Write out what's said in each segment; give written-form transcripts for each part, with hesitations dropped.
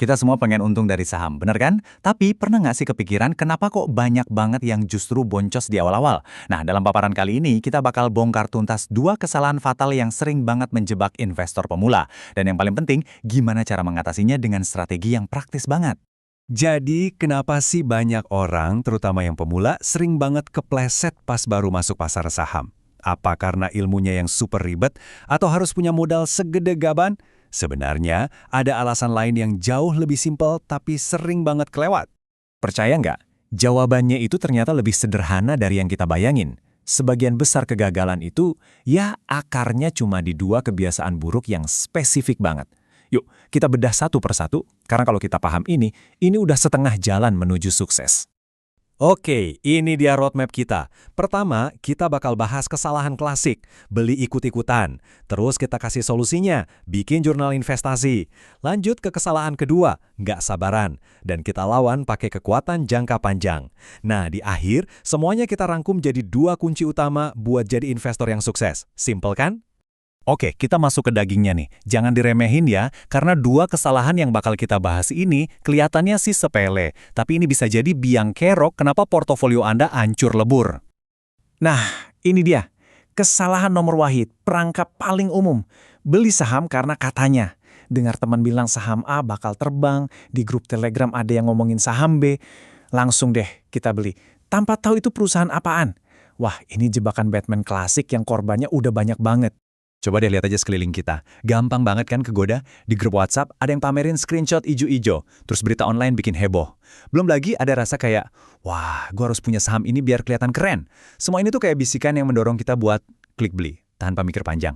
Kita semua pengen untung dari saham, bener kan? Tapi pernah nggak sih kepikiran kenapa kok banyak banget yang justru boncos di awal-awal? Nah, dalam paparan kali ini kita bakal bongkar tuntas dua kesalahan fatal yang sering banget menjebak investor pemula. Dan yang paling penting, gimana cara mengatasinya dengan strategi yang praktis banget. Jadi, kenapa sih banyak orang, terutama yang pemula, sering banget kepleset pas baru masuk pasar saham? Apa karena ilmunya yang super ribet, atau harus punya modal segede gaban? Sebenarnya, ada alasan lain yang jauh lebih simpel tapi sering banget kelewat. Percaya nggak? Jawabannya itu ternyata lebih sederhana dari yang kita bayangin. Sebagian besar kegagalan itu, ya akarnya cuma di dua kebiasaan buruk yang spesifik banget. Yuk, kita bedah satu persatu, karena kalau kita paham ini udah setengah jalan menuju sukses. Oke, ini dia roadmap kita. Pertama, kita bakal bahas kesalahan klasik, beli ikut-ikutan. Terus kita kasih solusinya, bikin jurnal investasi. Lanjut ke kesalahan kedua, nggak sabaran. Dan kita lawan pakai kekuatan jangka panjang. Nah, di akhir, semuanya kita rangkum jadi dua kunci utama buat jadi investor yang sukses. Simple kan? Oke, kita masuk ke dagingnya nih. Jangan diremehin ya, karena dua kesalahan yang bakal kita bahas ini kelihatannya sih sepele, tapi ini bisa jadi biang kerok kenapa portofolio Anda hancur lebur. Nah, ini dia. Kesalahan nomor wahid, perangkap paling umum. Beli saham karena katanya. Dengar teman bilang saham A bakal terbang, di grup Telegram ada yang ngomongin saham B. Langsung deh kita beli. Tanpa tahu itu perusahaan apaan. Wah, ini jebakan Batman klasik yang korbannya udah banyak banget. Coba deh lihat aja sekeliling kita. Gampang banget kan kegoda? Di grup WhatsApp ada yang pamerin screenshot ijo-ijo, terus berita online bikin heboh. Belum lagi ada rasa kayak, wah, gue harus punya saham ini biar kelihatan keren. Semua ini tuh kayak bisikan yang mendorong kita buat klik beli, tanpa mikir panjang.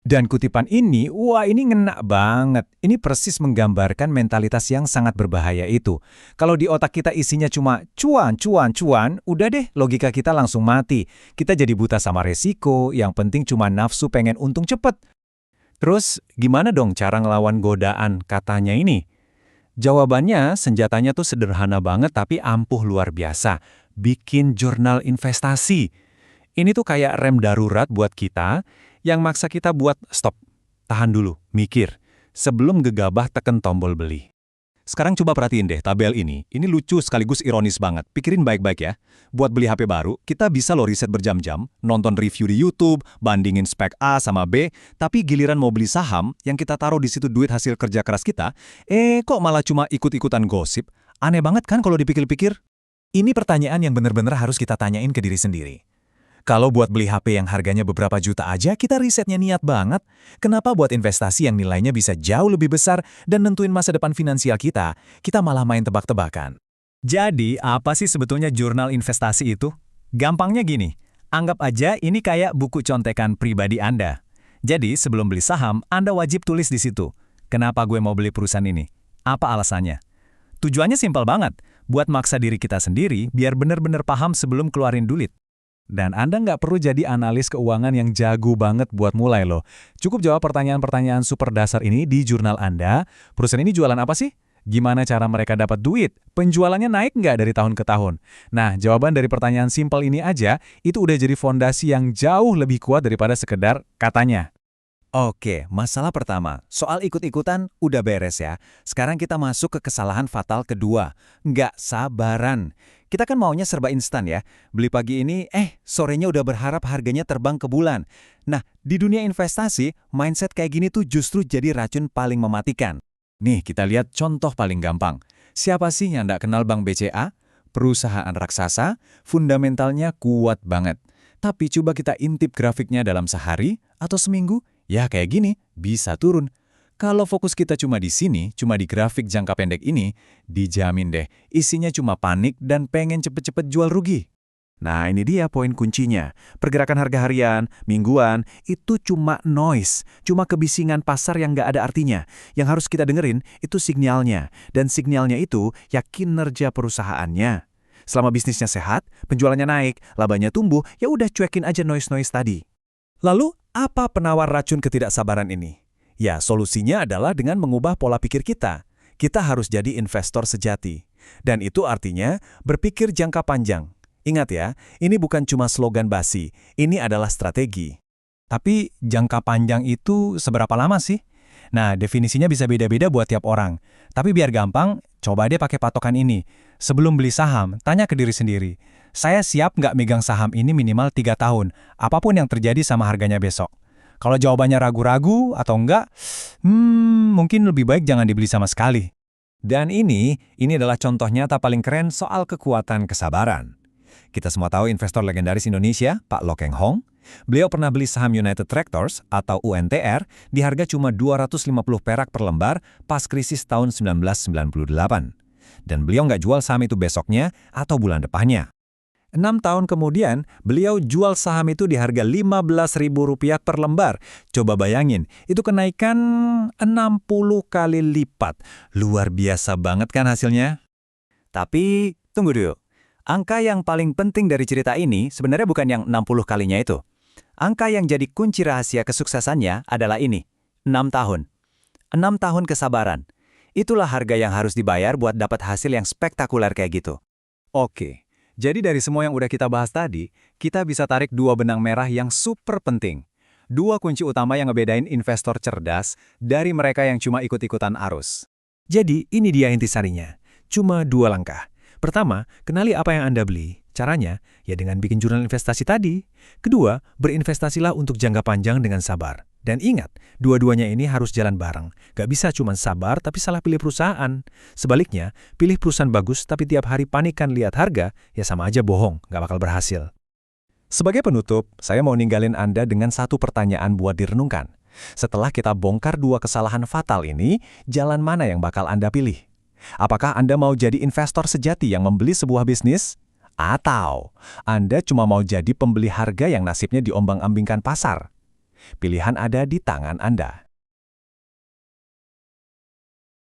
Dan kutipan ini, wah ini ngena banget. Ini persis menggambarkan mentalitas yang sangat berbahaya itu. Kalau di otak kita isinya cuma cuan, cuan, cuan, udah deh logika kita langsung mati. Kita jadi buta sama resiko, yang penting cuma nafsu pengen untung cepet. Terus gimana dong cara ngelawan godaan katanya ini? Jawabannya senjatanya tuh sederhana banget tapi ampuh luar biasa. Bikin jurnal investasi. Ini tuh kayak rem darurat buat kita, yang maksa kita buat stop, tahan dulu, mikir, sebelum gegabah tekan tombol beli. Sekarang coba perhatiin deh tabel ini lucu sekaligus ironis banget, pikirin baik-baik ya. Buat beli HP baru, kita bisa loh riset berjam-jam, nonton review di YouTube, bandingin spek A sama B, tapi giliran mau beli saham, yang kita taruh di situ duit hasil kerja keras kita, kok malah cuma ikut-ikutan gosip? Aneh banget kan kalau dipikir-pikir? Ini pertanyaan yang benar-benar harus kita tanyain ke diri sendiri. Kalau buat beli HP yang harganya beberapa juta aja, kita risetnya niat banget. Kenapa buat investasi yang nilainya bisa jauh lebih besar dan nentuin masa depan finansial kita malah main tebak-tebakan? Jadi, apa sih sebetulnya jurnal investasi itu? Gampangnya gini, anggap aja ini kayak buku contekan pribadi Anda. Jadi, sebelum beli saham, Anda wajib tulis di situ. Kenapa gue mau beli perusahaan ini? Apa alasannya? Tujuannya simpel banget, buat maksa diri kita sendiri biar benar-benar paham sebelum keluarin duit. Dan Anda nggak perlu jadi analis keuangan yang jago banget buat mulai loh. Cukup jawab pertanyaan-pertanyaan super dasar ini di jurnal Anda. Perusahaan ini jualan apa sih? Gimana cara mereka dapat duit? Penjualannya naik nggak dari tahun ke tahun? Nah, jawaban dari pertanyaan simpel ini aja, itu udah jadi fondasi yang jauh lebih kuat daripada sekedar katanya. Oke, masalah pertama, soal ikut-ikutan udah beres ya. Sekarang kita masuk ke kesalahan fatal kedua, nggak sabaran. Kita kan maunya serba instan ya, beli pagi ini, sorenya udah berharap harganya terbang ke bulan. Nah, di dunia investasi, mindset kayak gini tuh justru jadi racun paling mematikan. Nih, kita lihat contoh paling gampang. Siapa sih yang nggak kenal Bank BCA? Perusahaan raksasa, fundamentalnya kuat banget. Tapi coba kita intip grafiknya dalam sehari atau seminggu, ya kayak gini, bisa turun. Kalau fokus kita cuma di sini, cuma di grafik jangka pendek ini, dijamin deh, isinya cuma panik dan pengen cepet-cepet jual rugi. Nah, ini dia poin kuncinya. Pergerakan harga harian, mingguan, itu cuma noise, cuma kebisingan pasar yang nggak ada artinya. Yang harus kita dengerin, itu sinyalnya. Dan sinyalnya itu, ya kinerja perusahaannya. Selama bisnisnya sehat, penjualannya naik, labanya tumbuh, ya udah cuekin aja noise-noise tadi. Lalu, apa penawar racun ketidaksabaran ini? Ya, solusinya adalah dengan mengubah pola pikir kita. Kita harus jadi investor sejati. Dan itu artinya berpikir jangka panjang. Ingat ya, ini bukan cuma slogan basi, ini adalah strategi. Tapi jangka panjang itu seberapa lama sih? Nah, definisinya bisa beda-beda buat tiap orang. Tapi biar gampang, coba deh pakai patokan ini. Sebelum beli saham, tanya ke diri sendiri. Saya siap nggak megang saham ini minimal 3 tahun, apapun yang terjadi sama harganya besok. Kalau jawabannya ragu-ragu atau enggak, mungkin lebih baik jangan dibeli sama sekali. Dan ini adalah contoh nyata paling keren soal kekuatan kesabaran. Kita semua tahu investor legendaris Indonesia, Pak Lo Keng Hong. Beliau pernah beli saham United Tractors atau UNTR di harga cuma 250 perak per lembar pas krisis tahun 1998. Dan beliau nggak jual saham itu besoknya atau bulan depannya. 6 tahun kemudian, beliau jual saham itu di harga Rp15.000 per lembar. Coba bayangin, itu kenaikan 60 kali lipat. Luar biasa banget kan hasilnya? Tapi, tunggu dulu. Angka yang paling penting dari cerita ini sebenarnya bukan yang 60 kalinya itu. Angka yang jadi kunci rahasia kesuksesannya adalah ini, 6 tahun. 6 tahun kesabaran. Itulah harga yang harus dibayar buat dapat hasil yang spektakuler kayak gitu. Oke, jadi dari semua yang udah kita bahas tadi, kita bisa tarik 2 benang merah yang super penting. 2 kunci utama yang ngebedain investor cerdas dari mereka yang cuma ikut-ikutan arus. Jadi, ini dia intisarinya. Cuma 2 langkah. Pertama, kenali apa yang Anda beli. Caranya, ya dengan bikin jurnal investasi tadi. Kedua, berinvestasilah untuk jangka panjang dengan sabar. Dan ingat, dua-duanya ini harus jalan bareng. Gak bisa cuma sabar tapi salah pilih perusahaan. Sebaliknya, pilih perusahaan bagus tapi tiap hari panikan lihat harga, ya sama aja bohong, gak bakal berhasil. Sebagai penutup, saya mau ninggalin Anda dengan satu pertanyaan buat direnungkan. Setelah kita bongkar 2 kesalahan fatal ini, jalan mana yang bakal Anda pilih? Apakah Anda mau jadi investor sejati yang membeli sebuah bisnis? Atau Anda cuma mau jadi pembeli harga yang nasibnya diombang-ambingkan pasar? Pilihan ada di tangan Anda.